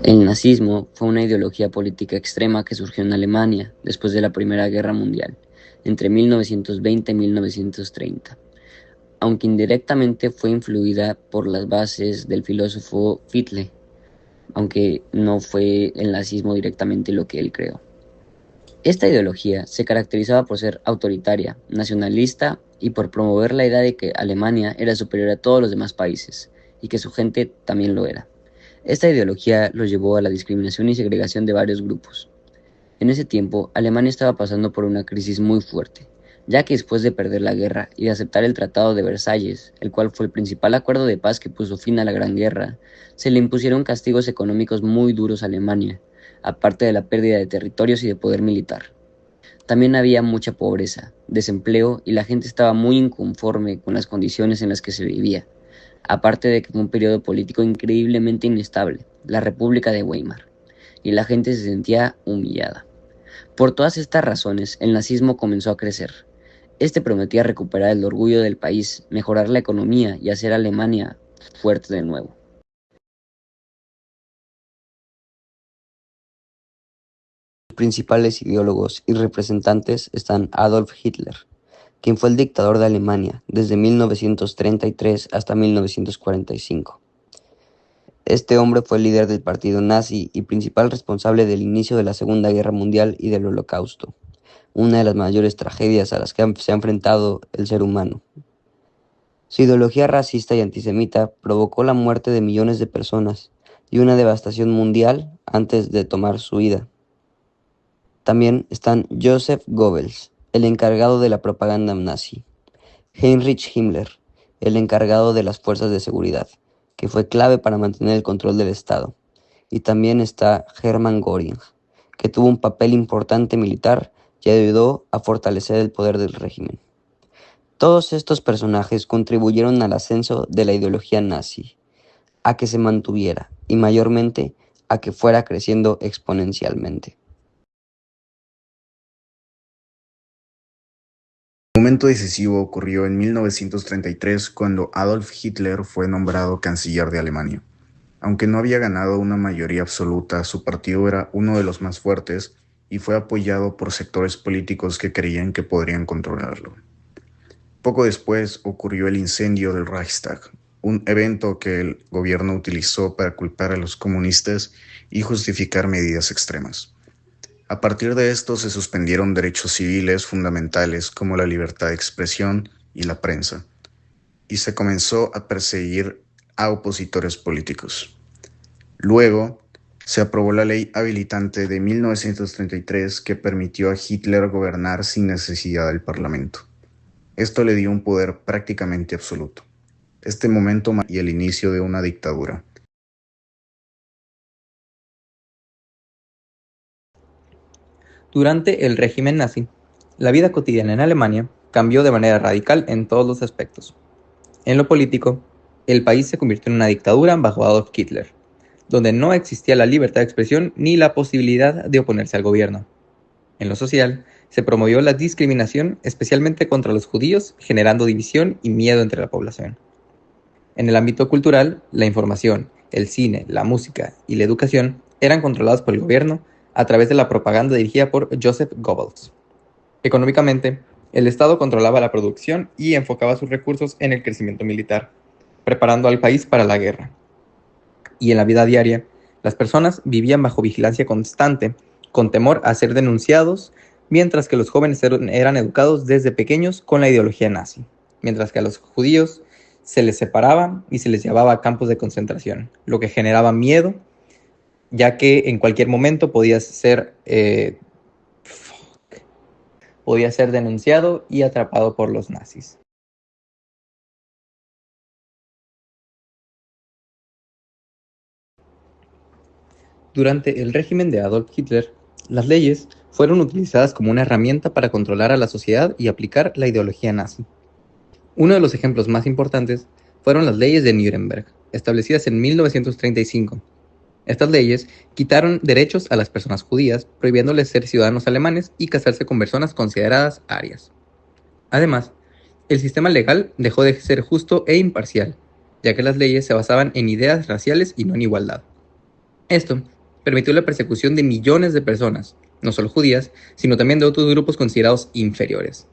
El nazismo fue una ideología política extrema que surgió en Alemania después de la Primera Guerra Mundial, entre 1920 y 1930, aunque indirectamente fue influida por las bases del filósofo Fichte, aunque no fue el nazismo directamente lo que él creó. Esta ideología se caracterizaba por ser autoritaria, nacionalista y por promover la idea de que Alemania era superior a todos los demás países y que su gente también lo era. Esta ideología los llevó a la discriminación y segregación de varios grupos. En ese tiempo, Alemania estaba pasando por una crisis muy fuerte, ya que después de perder la guerra y de aceptar el Tratado de Versalles, el cual fue el principal acuerdo de paz que puso fin a la Gran Guerra, se le impusieron castigos económicos muy duros a Alemania, aparte de la pérdida de territorios y de poder militar. También había mucha pobreza, desempleo y la gente estaba muy inconforme con las condiciones en las que se vivía, aparte de que fue un periodo político increíblemente inestable, la República de Weimar, y la gente se sentía humillada. Por todas estas razones, el nazismo comenzó a crecer. Este prometía recuperar el orgullo del país, mejorar la economía y hacer a Alemania fuerte de nuevo. Los principales ideólogos y representantes están Adolf Hitler, quien fue el dictador de Alemania desde 1933 hasta 1945. Este hombre fue el líder del partido nazi y principal responsable del inicio de la Segunda Guerra Mundial y del Holocausto, una de las mayores tragedias a las que se ha enfrentado el ser humano. Su ideología racista y antisemita provocó la muerte de millones de personas y una devastación mundial antes de tomar su vida. También están Joseph Goebbels, el encargado de la propaganda nazi, Heinrich Himmler, el encargado de las fuerzas de seguridad, que fue clave para mantener el control del Estado, y también está Hermann Göring, que tuvo un papel importante militar y ayudó a fortalecer el poder del régimen. Todos estos personajes contribuyeron al ascenso de la ideología nazi, a que se mantuviera y mayormente a que fuera creciendo exponencialmente. Un momento decisivo ocurrió en 1933 cuando Adolf Hitler fue nombrado canciller de Alemania. Aunque no había ganado una mayoría absoluta, su partido era uno de los más fuertes y fue apoyado por sectores políticos que creían que podrían controlarlo. Poco después ocurrió el incendio del Reichstag, un evento que el gobierno utilizó para culpar a los comunistas y justificar medidas extremas. A partir de esto se suspendieron derechos civiles fundamentales como la libertad de expresión y la prensa, y se comenzó a perseguir a opositores políticos. Luego, se aprobó la ley habilitante de 1933 que permitió a Hitler gobernar sin necesidad del Parlamento. Esto le dio un poder prácticamente absoluto. Este momento y el inicio de una dictadura. Durante el régimen nazi, la vida cotidiana en Alemania cambió de manera radical en todos los aspectos. En lo político, el país se convirtió en una dictadura bajo Adolf Hitler, donde no existía la libertad de expresión ni la posibilidad de oponerse al gobierno. En lo social, se promovió la discriminación, especialmente contra los judíos, generando división y miedo entre la población. En el ámbito cultural, la información, el cine, la música y la educación eran controlados por el gobierno a través de la propaganda dirigida por Joseph Goebbels. Económicamente, el Estado controlaba la producción y enfocaba sus recursos en el crecimiento militar, preparando al país para la guerra. Y en la vida diaria, las personas vivían bajo vigilancia constante, con temor a ser denunciados, mientras que los jóvenes eran educados desde pequeños con la ideología nazi, mientras que a los judíos se les separaba y se les llevaba a campos de concentración, lo que generaba miedo, ya que en cualquier momento podías ser denunciado y atrapado por los nazis. Durante el régimen de Adolf Hitler, las leyes fueron utilizadas como una herramienta para controlar a la sociedad y aplicar la ideología nazi. Uno de los ejemplos más importantes fueron las leyes de Nuremberg, establecidas en 1935. Estas leyes quitaron derechos a las personas judías, prohibiéndoles ser ciudadanos alemanes y casarse con personas consideradas arias. Además, el sistema legal dejó de ser justo e imparcial, ya que las leyes se basaban en ideas raciales y no en igualdad. Esto permitió la persecución de millones de personas, no solo judías, sino también de otros grupos considerados inferiores.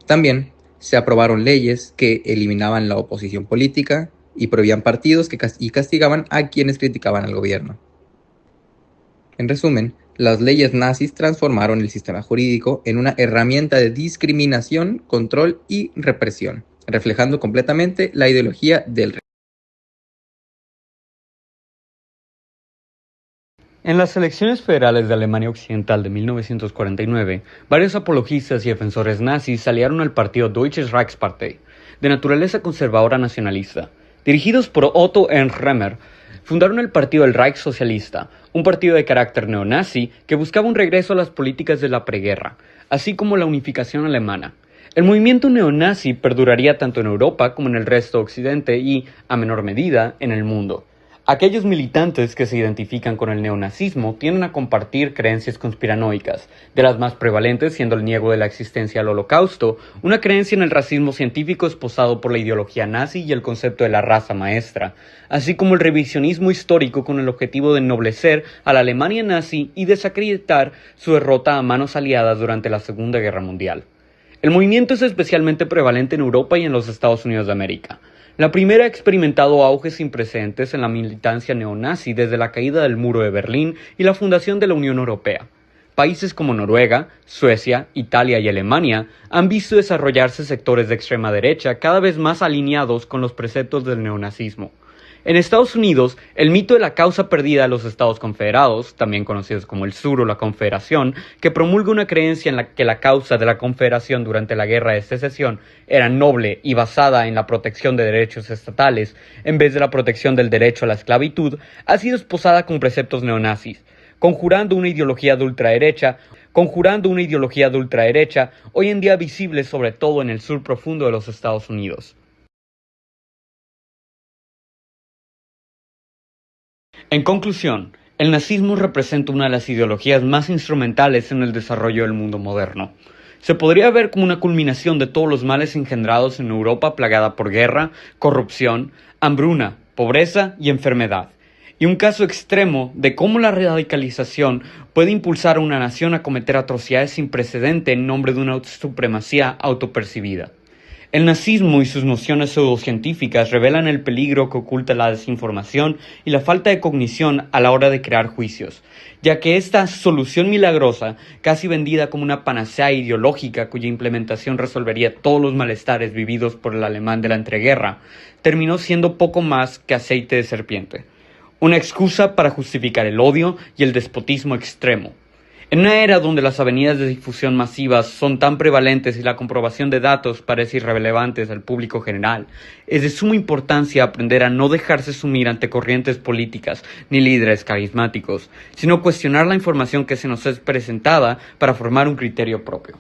También se aprobaron leyes que eliminaban la oposición política y prohibían partidos y castigaban a quienes criticaban al gobierno. En resumen, las leyes nazis transformaron el sistema jurídico en una herramienta de discriminación, control y represión, reflejando completamente la ideología del régimen. En las elecciones federales de Alemania Occidental de 1949, varios apologistas y defensores nazis se aliaron al partido Deutsche Reichspartei, de naturaleza conservadora nacionalista. Dirigidos por Otto Ernst Remer, fundaron el partido del Reich Socialista, un partido de carácter neonazi que buscaba un regreso a las políticas de la preguerra, así como la unificación alemana. El movimiento neonazi perduraría tanto en Europa como en el resto de Occidente y, a menor medida, en el mundo. Aquellos militantes que se identifican con el neonazismo tienden a compartir creencias conspiranoicas, de las más prevalentes siendo el niego de la existencia del Holocausto, una creencia en el racismo científico esposado por la ideología nazi y el concepto de la raza maestra, así como el revisionismo histórico con el objetivo de ennoblecer a la Alemania nazi y desacreditar su derrota a manos aliadas durante la Segunda Guerra Mundial. El movimiento es especialmente prevalente en Europa y en los Estados Unidos de América. La primera ha experimentado auges sin precedentes en la militancia neonazi desde la caída del muro de Berlín y la fundación de la Unión Europea. Países como Noruega, Suecia, Italia y Alemania han visto desarrollarse sectores de extrema derecha cada vez más alineados con los preceptos del neonazismo. En Estados Unidos, el mito de la causa perdida de los Estados Confederados, también conocidos como el Sur o la Confederación, que promulga una creencia en la que la causa de la Confederación durante la Guerra de Secesión era noble y basada en la protección de derechos estatales en vez de la protección del derecho a la esclavitud, ha sido esposada con preceptos neonazis, conjurando una ideología de ultraderecha, hoy en día visible sobre todo en el sur profundo de los Estados Unidos. En conclusión, el nazismo representa una de las ideologías más instrumentales en el desarrollo del mundo moderno. Se podría ver como una culminación de todos los males engendrados en Europa plagada por guerra, corrupción, hambruna, pobreza y enfermedad, y un caso extremo de cómo la radicalización puede impulsar a una nación a cometer atrocidades sin precedente en nombre de una supremacía autopercibida. El nazismo y sus nociones pseudocientíficas revelan el peligro que oculta la desinformación y la falta de cognición a la hora de crear juicios, ya que esta solución milagrosa, casi vendida como una panacea ideológica cuya implementación resolvería todos los malestares vividos por el alemán de la entreguerra, terminó siendo poco más que aceite de serpiente, una excusa para justificar el odio y el despotismo extremo. En una era donde las avenidas de difusión masivas son tan prevalentes y la comprobación de datos parece irrelevante al público general, es de suma importancia aprender a no dejarse sumir ante corrientes políticas ni líderes carismáticos, sino cuestionar la información que se nos es presentada para formar un criterio propio.